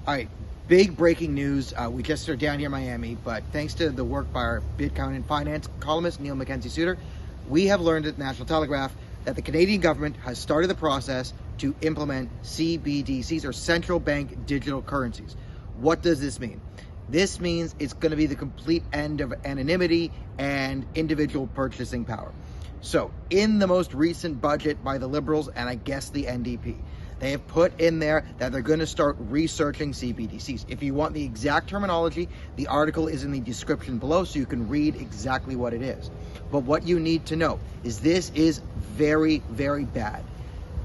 All right, big breaking news. We just are down here in Miami, but thanks to the work by our Bitcoin and finance columnist, Neil Mackenzie Suter, we have learned at the National Telegraph that the Canadian government has started the process to implement CBDCs, or central bank digital currencies. What does this mean? This means it's going to be the complete end of anonymity and individual purchasing power. So in the most recent budget by the Liberals and I guess the NDP, they have put in there that they're going to start researching CBDCs. If you want the exact terminology, the article is in the description below so you can read exactly what it is. But what you need to know is this is very, very bad.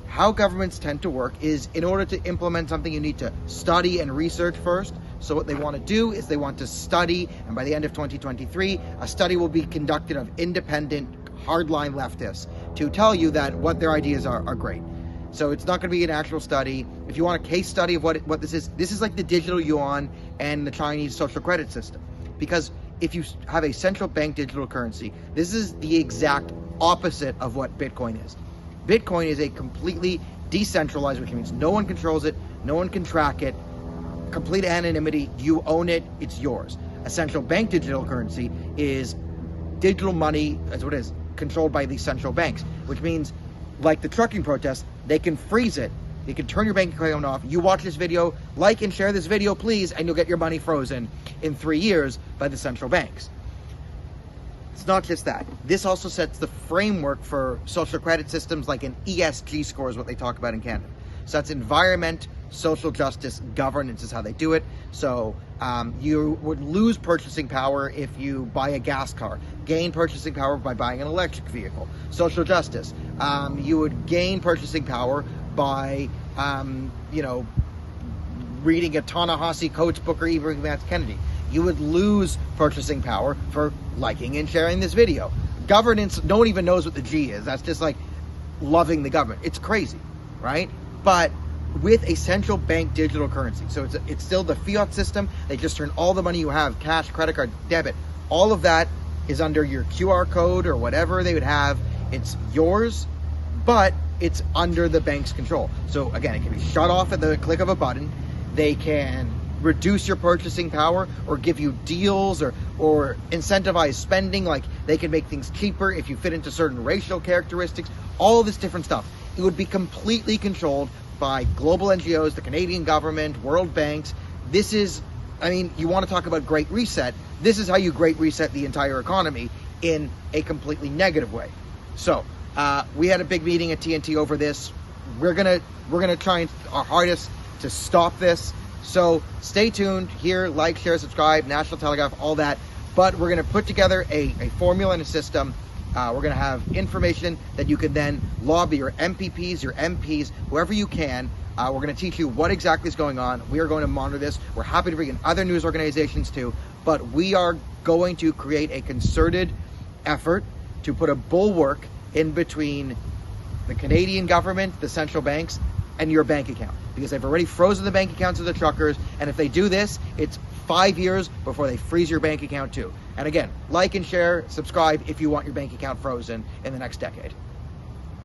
How governments tend to work is, in order to implement something, you need to study and research first. So what they want to do is they want to study, and by the end of 2023, a study will be conducted of independent, hardline leftists to tell you that what their ideas are great. So it's not going to be an actual study. If you want a case study of what this is like the digital yuan and the Chinese social credit system. Because if you have a central bank digital currency, this is the exact opposite of what Bitcoin is. Bitcoin is a completely decentralized, which means no one controls it, no one can track it, complete anonymity, you own it, it's yours. A central bank digital currency is digital money, as what it is, controlled by these central banks, which means, like the trucking protest, they can freeze it. They can turn your bank account off. You watch this video, like and share this video, please, and you'll get your money frozen in 3 years by the central banks. It's not just that. This also sets the framework for social credit systems, like an ESG score is what they talk about in Canada. So that's environment, social justice, governance is how they do it. So you would lose purchasing power if you buy a gas car, gain purchasing power by buying an electric vehicle. Social justice, you would gain purchasing power by, reading a Ta-Nehisi Coates book or even Vance Kennedy. You would lose purchasing power for liking and sharing this video. Governance, no one even knows what the G is. That's just like loving the government. It's crazy, right? But with a central bank digital currency, so it's still the fiat system. They just turn all the money you have, cash, credit card, debit, all of that is under your QR code or whatever they would have. It's yours, but it's under the bank's control. So again, it can be shut off at the click of a button. They can reduce your purchasing power or give you deals or incentivize spending. Like they can make things cheaper if you fit into certain racial characteristics, all this different stuff. It would be completely controlled by global NGOs, the Canadian government, world banks. This is, you want to talk about great reset. This is how you great reset the entire economy in a completely negative way. So we had a big meeting at TNT over this. We're gonna try our hardest to stop this. So stay tuned here, like, share, subscribe, National Telegraph, all that. But we're gonna put together a formula and a system. We're gonna have information that you can then lobby your MPPs, your MPs, whoever you can. We're gonna teach you what exactly is going on. We are going to monitor this. We're happy to bring in other news organizations too, but we are going to create a concerted effort to put a bulwark in between the Canadian government, the central banks, and your bank account, because they've already frozen the bank accounts of the truckers, and if they do this, it's 5 years before they freeze your bank account too. And again, like and share, subscribe if you want your bank account frozen in the next decade.